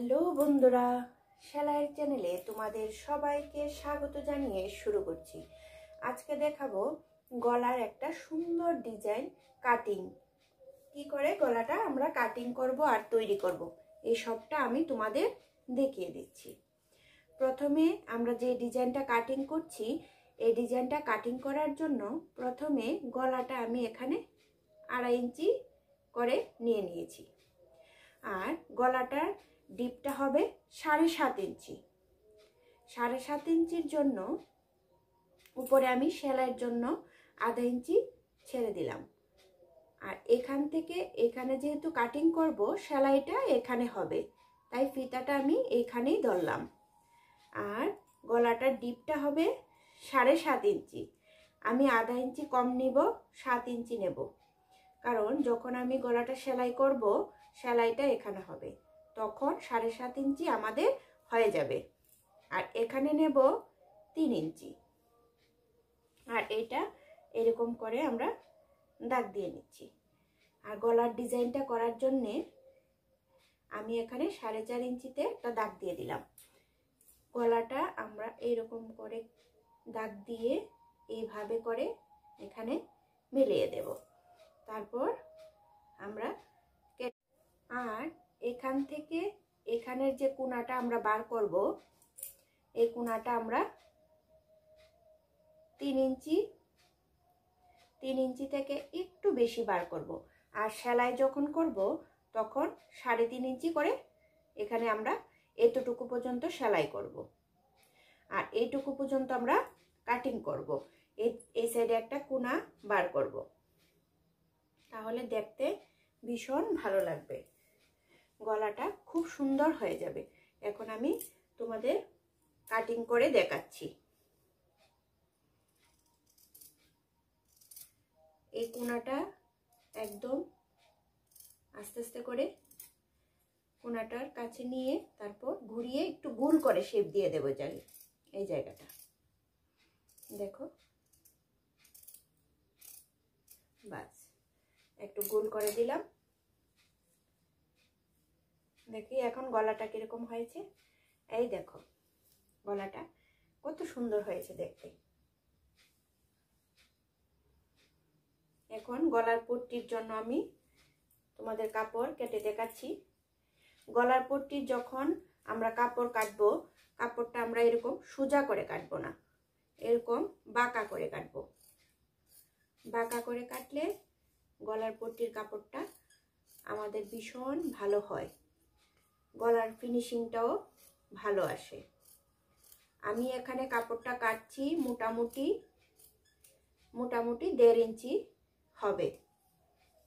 Hello বন্ধুরা, সেলাইয়ের চ্যানেলে তোমাদের সবাইকে স্বাগত জানিয়ে শুরু করছি। আজকে দেখাবো গলার একটা সুন্দর ডিজাইন কাটিং, কি করে গলাটা আমরা কাটিং করব আর তৈরি করব এই সবটা আমি তোমাদের দেখিয়ে দিচ্ছি। প্রথমে আমরা যে ডিজাইনটা কাটিং করছি, এই ডিজাইনটা কাটিং করার জন্য প্রথমে গলাটা আমি এখানে 2.5 ইঞ্চি করে নিয়ে নিয়েছি, আর গলাটার ডিপটা হবে 7.5 ইঞ্চি। 7.5 ইঞ্চির জন্য উপরে আমি সেলাইয়ের জন্য 1/2 ইঞ্চি ছেড়ে দিলাম, আর এখান থেকে এখানে যেহেতু কাটিং করব সেলাইটা এখানে হবে, তাই ফিতাটা আমি এইখানেই ধরলাম। আর গলাটার ডিপটা হবে 7.5 ইঞ্চি। আমি 1/2 ইঞ্চি কম নিব, 7 ইঞ্চি নেব, কারণ যখন আমি গলাটা সেলাই করব সেলাইটা এখানে হবে, তখন 7.5 ইঞ্চি আমাদের হয়ে যাবে। আর এখানে নেব 3 ইঞ্চি, আর এটা এরকম করে আমরা দাগ দিয়ে নিচ্ছি। আর গলার ডিজাইনটা করার জন্যে আমি এখানে 4.5 ইঞ্চিতে একটা দাগ দিয়ে দিলাম। গলাটা আমরা এইরকম করে দাগ দিয়ে এইভাবে করে এখানে মিলিয়ে দেব। তারপর আমরা আর এখান থেকে এখানের যে কোণাটা আমরা বার করব, এই কোণাটা আমরা 3 ইঞ্চি থেকে একটু বেশি বার করব। আর সেলাই যখন করব তখন 3.5 ইঞ্চি করে এখানে আমরা এতটুকু পর্যন্ত সেলাই করব, আর এইটুকু পর্যন্ত আমরা কাটিং করব। এই সাইডে একটা কোণা বার করব, তাহলে দেখতে ভীষণ ভালো লাগবে, গলাটা খুব সুন্দর হয়ে যাবে। এখন আমি তোমাদের কাটিং করে দেখাচ্ছি। এই কোণাটা একদম আস্তে আস্তে করে কোণাটার কাছে নিয়ে তারপর ঘুরিয়ে একটু গোল করে শেপ দিয়ে দেবো এই জায়গাটা। দেখো, বাস একটু গোল করে দিলাম। দেখি এখন গলাটা কিরকম হয়েছে। এই দেখো গলাটা কত সুন্দর হয়েছে দেখতে। এখন গলার পট্টির জন্য আমি তোমাদের কাপড় কেটে দেখাচ্ছি। গলার পট্টির যখন আমরা কাপড় কাটবো, কাপড়টা আমরা এরকম সোজা করে কাটবো না, এরকম বাঁকা করে কাটবো। বাঁকা করে কাটলে গলার পট্টির কাপড়টা আমাদের ভীষণ ভালো হয়, গলার ফিনিশিংটাও ভালো আসে। আমি এখানে কাপড়টা কাটছি মোটামুটি 1.5 ইঞ্চি হবে।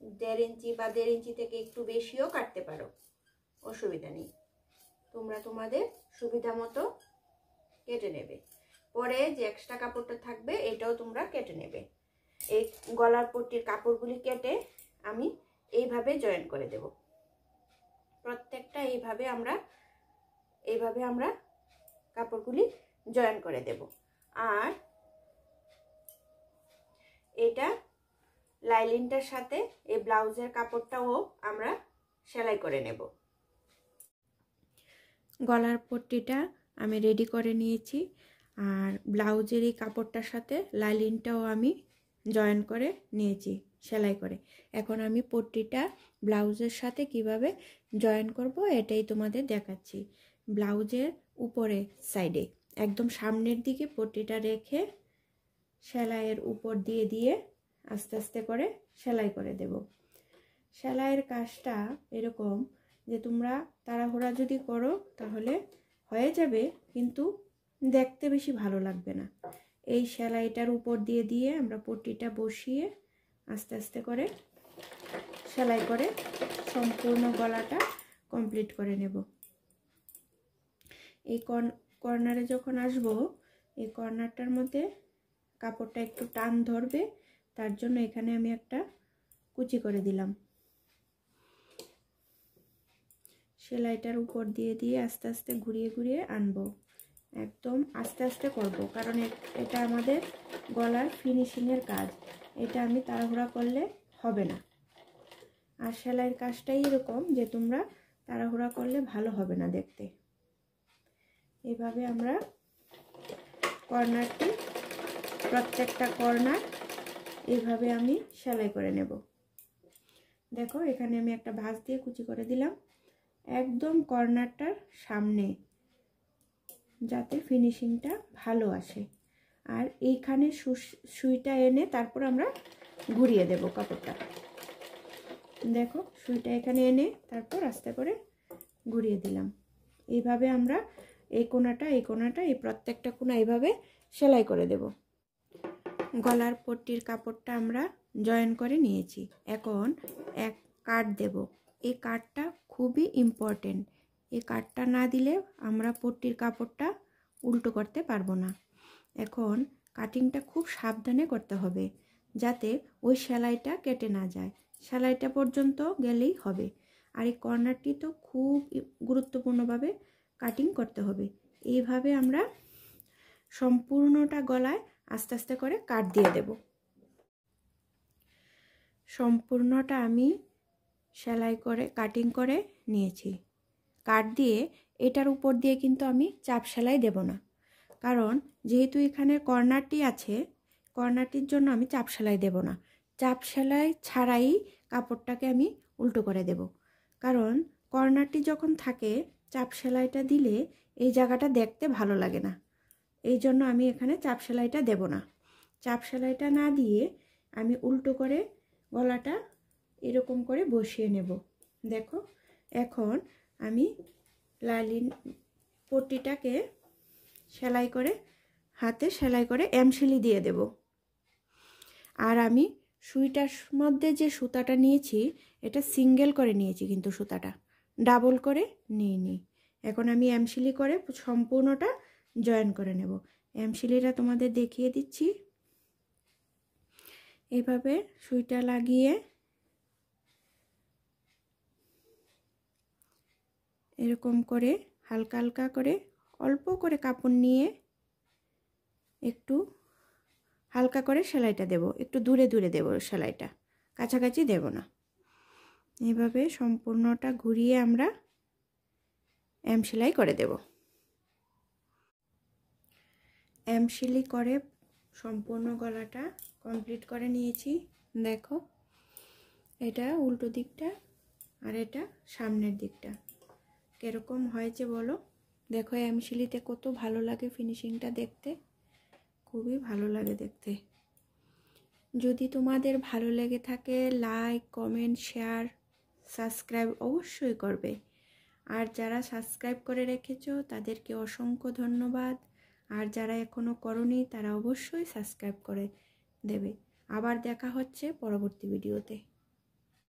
1.5 ইঞ্চি বা 1.5 ইঞ্চি থেকে একটু বেশিও কাটতে পারো, অসুবিধা নেই। তোমরা তোমাদের সুবিধা মতো কেটে নেবে। পরে যে এক্সট্রা কাপড়টা থাকবে এটাও তোমরা কেটে নেবে। এই গলার পট্টির কাপড়গুলি কেটে আমি এইভাবে জয়েন করে দেব। প্রত্যেকটা এইভাবে আমরা কাপড়গুলি জয়েন করে দেব। আর এটা লাইলিনটার সাথে এই ব্লাউজের কাপড়টাও আমরা সেলাই করে নেব। গলার পট্টিটা আমি রেডি করে নিয়েছি, আর ব্লাউজের এই কাপড়টার সাথে লাইলিনটাও আমি জয়েন করে নিয়েছি সেলাই করে। এখন আমি পট্টিটা ব্লাউজের সাথে কিভাবে জয়েন করব এটাই তোমাদের দেখাচ্ছি। ব্লাউজের উপরে সাইডে একদম সামনের দিকে পট্টিটা রেখে সেলাইয়ের উপর দিয়ে আস্তে আস্তে করে সেলাই করে দেব। সেলাইয়ের কাজটা এরকম যে তোমরা তাড়াহুড়া যদি করো তাহলে হয়ে যাবে, কিন্তু দেখতে বেশি ভালো লাগবে না। এই সেলাইটার উপর দিয়ে আমরা পট্টিটা বসিয়ে আস্তে আস্তে করে সেলাই করে সম্পূর্ণ গলাটা কমপ্লিট করে নেব। এই কর্নারে যখন আসব, এই কর্নারটার মধ্যে কাপড়টা একটু টান ধরবে, তার জন্য এখানে আমি একটা কুচি করে দিলাম। সেলাইটার উপর দিয়ে আস্তে আস্তে ঘুরিয়ে আনবো। একদম আস্তে আস্তে করব, কারণ এটা আমাদের গলার ফিনিশিংয়ের কাজ। এটা আমি তাড়াহুড়া করলে হবে না। আর সেলাইয়ের কাজটাই এরকম যে তোমরা তাড়াহুড়া করলে ভালো হবে না দেখতে। এভাবে আমরা কর্নারটি, প্রত্যেকটা কর্নার এইভাবে আমি সেলাই করে নেব। দেখো এখানে আমি একটা ভাঁজ দিয়ে কুচি করে দিলাম একদম কর্নারটার সামনে, যাতে ফিনিশিংটা ভালো আসে। আর এইখানে সুইটা এনে তারপর আমরা ঘুরিয়ে দেব কাপড়টা। দেখো সুইটা এখানে এনে তারপর আস্তে করে ঘুরিয়ে দিলাম। এইভাবে আমরা এই কোণাটা এই প্রত্যেকটা কোণা এইভাবে সেলাই করে দেব। গলার পট্টির কাপড়টা আমরা জয়েন করে নিয়েছি। এখন এক কাট দেব। এই কাটটা খুবই ইম্পর্টেন্ট। এই কাটটা না দিলে আমরা পট্টির কাপড়টা উল্টো করতে পারবো না। এখন কাটিংটা খুব সাবধানে করতে হবে, যাতে ওই সেলাইটা কেটে না যায়। সেলাইটা পর্যন্ত গেলেই হবে। আর এই কর্নারটি তো খুব গুরুত্বপূর্ণভাবে কাটিং করতে হবে। এইভাবে আমরা সম্পূর্ণটা গলায় আস্তে আস্তে করে কাট দিয়ে দেব। সম্পূর্ণটা আমি সেলাই করে কাটিং করে নিয়েছি। কাট দিয়ে এটার উপর দিয়ে কিন্তু আমি চাপ সেলাই দেব না, কারণ যেহেতু এখানে কর্নারটি আছে, কর্নারটির জন্য আমি চাপ সেলাই দেব না। চাপ সেলাই ছাড়াই কাপড়টাকে আমি উল্টো করে দেব, কারণ কর্নারটি যখন থাকে চাপ সেলাইটা দিলে এই জায়গাটা দেখতে ভালো লাগে না। এই জন্য আমি এখানে চাপ সেলাইটা দেব না। চাপ সেলাইটা না দিয়ে আমি উল্টো করে গলাটা এরকম করে বসিয়ে নেব। দেখো এখন আমি লাইলিন পট্টিটাকে সেলাই করে হাতে সেলাই করে এমসিলি দিয়ে দেব। আর আমি সুইটার মধ্যে যে সুতাটা নিয়েছি এটা সিঙ্গেল করে নিয়েছি, কিন্তু সুতাটা ডাবল করে নিইনি। এখন আমি এমসিলি করে সম্পূর্ণটা জয়েন করে নেব। এমসিলিটা তোমাদের দেখিয়ে দিচ্ছি। এইভাবে সুইটা লাগিয়ে এরকম করে হালকা হালকা করে অল্প করে কাপড় নিয়ে একটু হালকা করে সেলাইটা দেব। একটু দূরে দূরে দেব সেলাইটা, কাছাকাছি দেব না। এইভাবে সম্পূর্ণটা ঘুরিয়ে আমরা সেলাই করে দেব। সেলাই করে সম্পূর্ণ গলাটা কমপ্লিট করে নিয়েছি। দেখো এটা উল্টো দিকটা আর এটা সামনের দিকটা কিরকম হয়েছে বলো। দেখো সেলাইতে কত ভালো লাগে ফিনিশিংটা দেখতে, খুবই ভালো লাগে দেখতে। যদি তোমাদের ভালো লেগে থাকে লাইক, কমেন্ট, শেয়ার, সাবস্ক্রাইব অবশ্যই করবে। আর যারা সাবস্ক্রাইব করে রেখেছো তাদেরকে অসংখ্য ধন্যবাদ। আর যারা এখনও করনি তারা অবশ্যই সাবস্ক্রাইব করে দেবে। আবার দেখা হচ্ছে পরবর্তী ভিডিওতে।